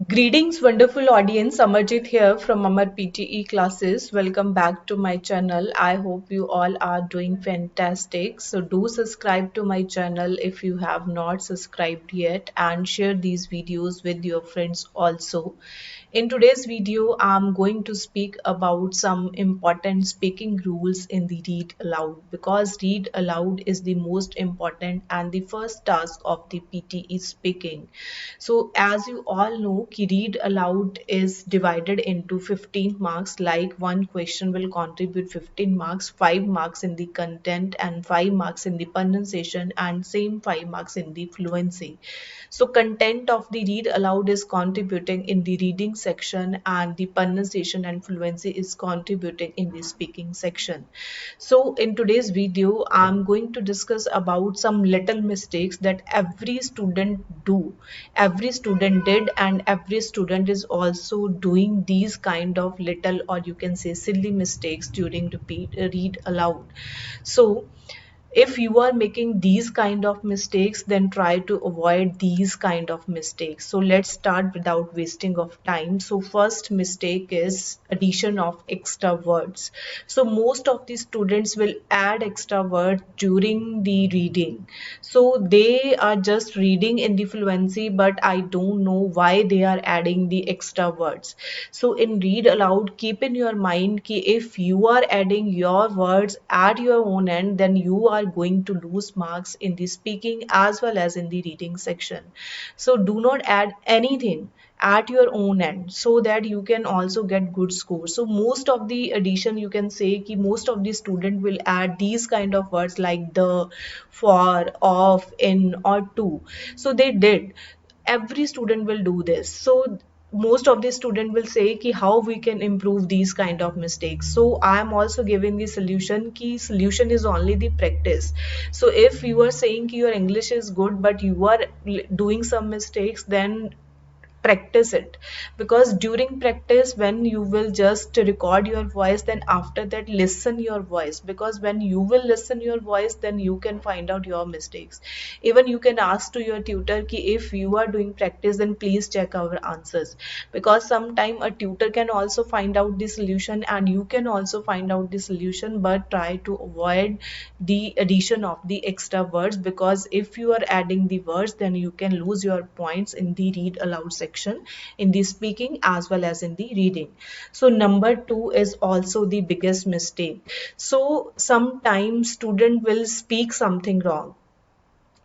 Greetings, wonderful audience. Amarjit here from Amar PTE classes. Welcome back to my channel. I hope you all are doing fantastic. So, do subscribe to my channel if you have not subscribed yet, and share these videos with your friends also. In today's video, I'm going to speak about some important speaking rules in the read aloud, because read aloud is the most important and the first task of the PTE speaking. So as you all know, ki read aloud is divided into 15 marks. Like one question will contribute 15 marks, 5 marks in the content and 5 marks in the pronunciation, and same 5 marks in the fluency. So content of the read aloud is contributing in the reading section, and the pronunciation and fluency is contributing in the speaking section. So in today's video, I'm going to discuss about some little mistakes that every student do, every student did, and every student is also doing these kind of little, or you can say silly mistakes during read aloud. So if you are making these kind of mistakes, then try to avoid these kind of mistakes. So let's start without wasting of time. So first mistake is addition of extra words. So most of the students will add extra words during the reading. So they are just reading in the fluency, but I don't know why they are adding the extra words. So in read aloud, keep in your mind ki if you are adding your words at your own end, then you are going to lose marks in the speaking as well as in the reading section. So do not add anything at your own end, so that you can also get good scores. So most of the addition, you can say ki most of the student will add these kind of words like the, for, of, in, or to. So they did, every student will do this. So most of the student will say ki how we can improve these kind of mistakes. So I am also giving the solution ki solution is only the practice. So if you are saying ki your English is good but you are doing some mistakes, then practice it, because during practice, when you will just record your voice, then after that listen your voice, because when you will listen your voice, then you can find out your mistakes. Even you can ask to your tutor ki if you are doing practice, then please check our answers, because sometime a tutor can also find out the solution and you can also find out the solution, but try to avoid the addition of the extra words, because if you are adding the words, then you can lose your points in the read aloud section, in the speaking as well as in the reading. So number 2 is also the biggest mistake. So sometimes student will speak something wrong,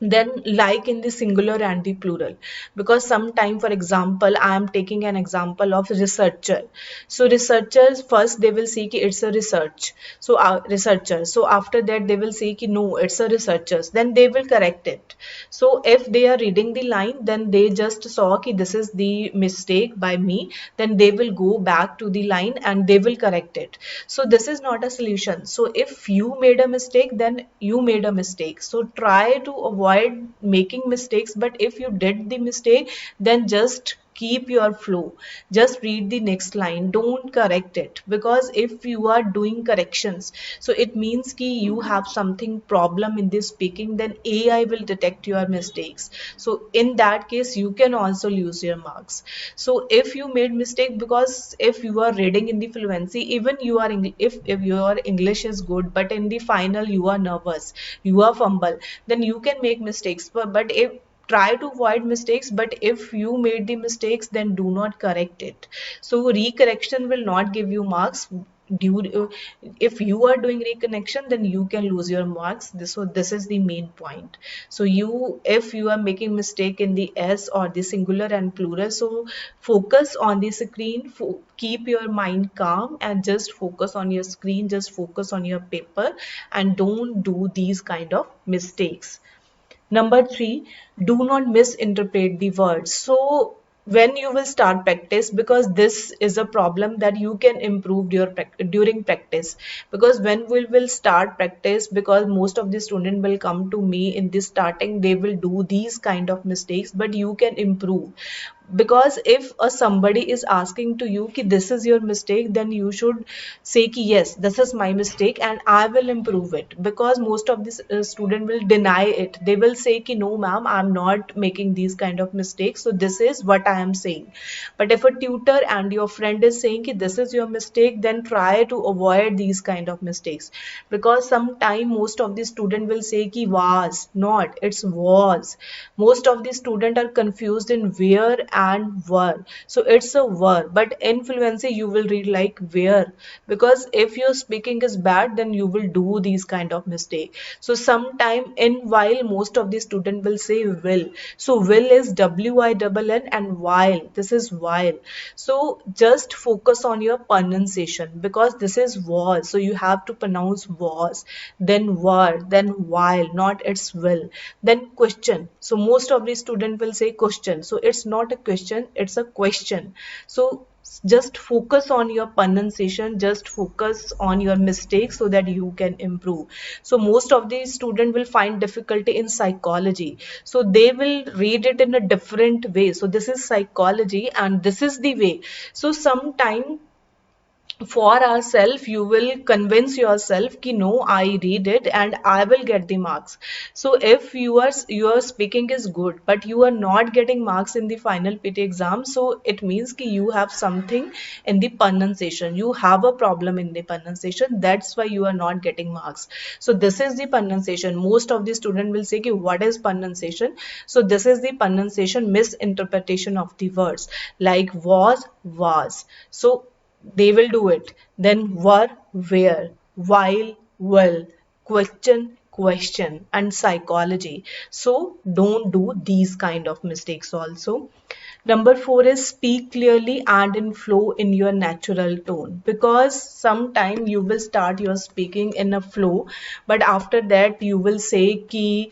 then like in the singular and the plural, because sometime, for example, I am taking an example of researcher. So researchers, first they will see ki it's a research, so researcher. So after that they will see ki no, it's a researchers, then they will correct it. So if they are reading the line, then they just saw ki this is the mistake by me, then they will go back to the line and they will correct it. So this is not a solution. So if you made a mistake, then you made a mistake. So try to avoid making mistakes, but if you did the mistake, then just keep your flow, just read the next line, don't correct it, because if you are doing corrections, so it means ki you have something problem in this speaking, then AI will detect your mistakes. So in that case you can also lose your marks. So if you made mistake, because if you are reading in the fluency, even you are if your English is good, but in the final you are nervous, you are fumble, then you can make mistakes. But if try to avoid mistakes, but if you made the mistakes, then do not correct it. So recorrection will not give you marks. Due, if you are doing reconnection, then you can lose your marks. So this is the main point. So you, if you are making mistake in the s or the singular and plural, so focus on the screen, keep your mind calm and just focus on your screen, just focus on your paper, and don't do these kind of mistakes. Number 3, do not misinterpret the words. So when you will start practice, because this is a problem that you can improve your during practice, because when we will start practice, because most of the student will come to me in this starting, they will do these kind of mistakes, but you can improve because if somebody is asking to you ki this is your mistake, then you should say ki yes, this is my mistake and I will improve it. Because most of this student will deny it. They will say ki no ma'am, I'm not making these kind of mistakes, so this is what I am saying. But if a tutor and your friend is saying ki this is your mistake, then try to avoid these kind of mistakes. Because sometime most of the student will say ki was, not, it's was. Most of the student are confused in where and were. So it's a were, but in fluency you will read like where, because if your speaking is bad, then you will do these kind of mistake. So sometime in while, most of the student will say will. So will is WILL, and while, this is while. So just focus on your pronunciation, because this is was, so you have to pronounce was, then were, then while, not it's will. Then question, so most of the student will say question, so it's not a question, it's a question. So just focus on your pronunciation, just focus on your mistakes so that you can improve. So most of the student will find difficulty in psychology, so they will read it in a different way. So this is psychology and this is the way. So sometime for ourselves you will convince yourself ki no, I read it and I will get the marks. So if your speaking is good but you are not getting marks in the final PT exam, so it means ki you have something in the pronunciation, you have a problem in the pronunciation, that's why you are not getting marks. So this is the pronunciation. Most of the student will say ki what is pronunciation. So this is the pronunciation misinterpretation of the words, like was. So they will do it. Then were, where, while, will, question, question, and psychology. So don't do these kind of mistakes also. Number four is speak clearly and in flow in your natural tone, because sometime you will start your speaking in a flow, but after that you will say ki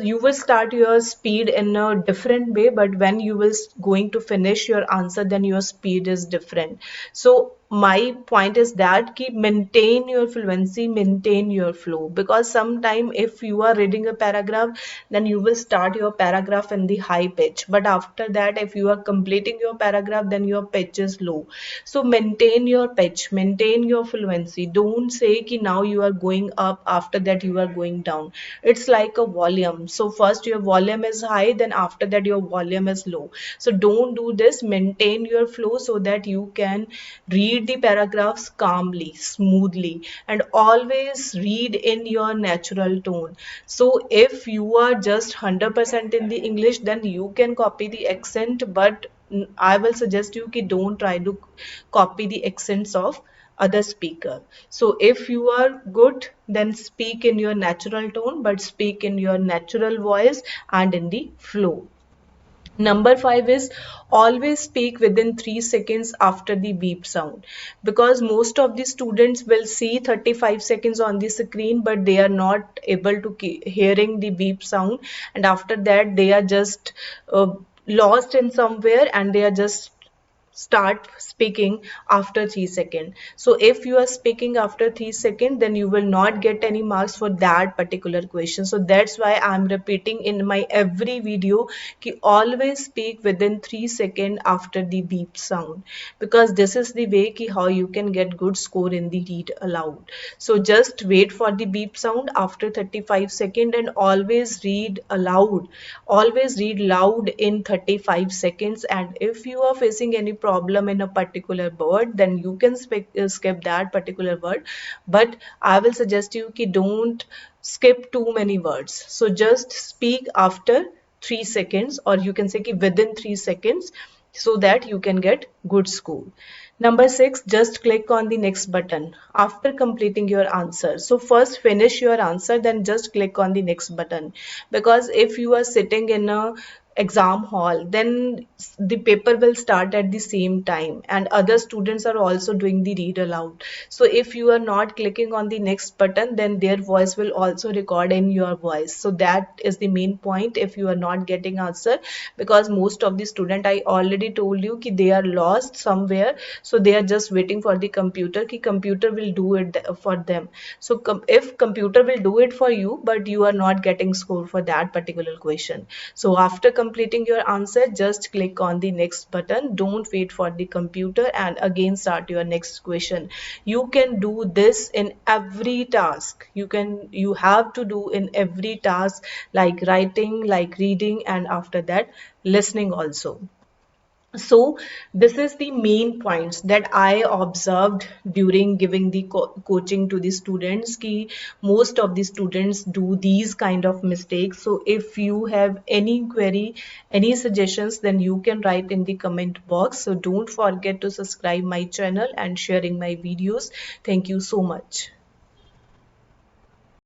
you will start your speed in a different way, but when you will going to finish your answer, then your speed is different. So my point is that keep maintain your fluency, maintain your flow, because sometime if you are reading a paragraph, then you will start your paragraph in the high pitch, but after that if you are completing your paragraph, then your pitch is low. So maintain your pitch, maintain your fluency. Don't say ki now you are going up, after that you are going down. It's like a volume. So first your volume is high, then after that your volume is low. So don't do this. Maintain your flow so that you can read the paragraphs calmly, smoothly, and always read in your natural tone. So if you are just 100% in the English, then you can copy the accent, but I will suggest you ki don't try to copy the accents of other speaker. So if you are good, then speak in your natural tone, but speak in your natural voice and in the flow. Number five is always speak within 3 seconds after the beep sound, because most of the students will see 35 seconds on the screen, but they are not able to keep hearing the beep sound, and after that they are just lost in somewhere and they are just start speaking after 3 seconds. So if you are speaking after 3 seconds, then you will not get any marks for that particular question. So that's why I'm repeating in my every video ki always speak within 3 seconds after the beep sound, because this is the way ki how you can get good score in the read aloud. So just wait for the beep sound after 35 seconds and always read aloud. Always read loud in 35 seconds, and if you are facing any problem in a particular word, then you can skip that particular word. But I will suggest you ki don't skip too many words. So just speak after 3 seconds, or you can say ki within 3 seconds, so that you can get good score. Number six, just click on the next button after completing your answer. So first finish your answer, then just click on the next button. Because if you are sitting in a exam hall, then the paper will start at the same time and other students are also doing the read aloud. So if you are not clicking on the next button, then their voice will also record in your voice. So that is the main point if you are not getting answer, because most of the student, I already told you ki they are lost somewhere, so they are just waiting for the computer ki computer will do it for them. So if computer will do it for you, but you are not getting score for that particular question, so after completing your answer, just click on the next button. Don't wait for the computer and again start your next question. You can do this in every task. You have to do in every task, like writing, like reading, and after that listening also. So this is the main points that I observed during giving the coaching to the students, ki most of the students do these kind of mistakes. So if you have any query, any suggestions, then you can write in the comment box. So don't forget to subscribe my channel and sharing my videos. Thank you so much.